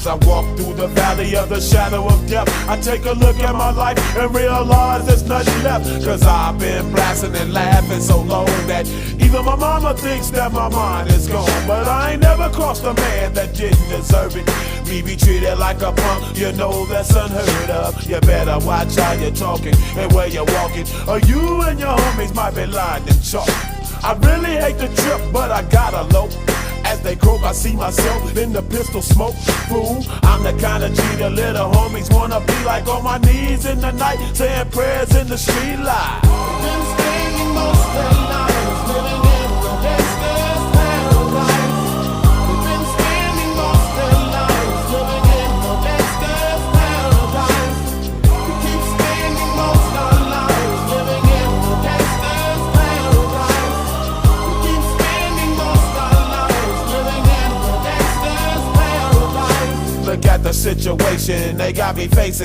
As I walk through the valley of the shadow of death, I take a look at my life and realize there's nothing left. Cause I've been blasting and laughing so long that even my mama thinks that my mind is gone. But I ain't never crossed a man that didn't deserve it. Me be treated like a punk, you know that's unheard of. You better watch how you're talking and where you're walking, or you and your homies might be lying in chalk. I really hate the trip, but I gotta low. As they croak, I see myself in the pistol smoke. Fool, I'm the kind of G the little homies wanna be like, on my knees in the night, saying prayers in the street light. Been spending most of their lives living in the gangster's paradise. We've been spending most of their lives living in the gangster's paradise. We keep spending most of our lives living in the gangster's paradise. We keep spending most of our lives living in the gangster's paradise. Look at the situation they got me facing.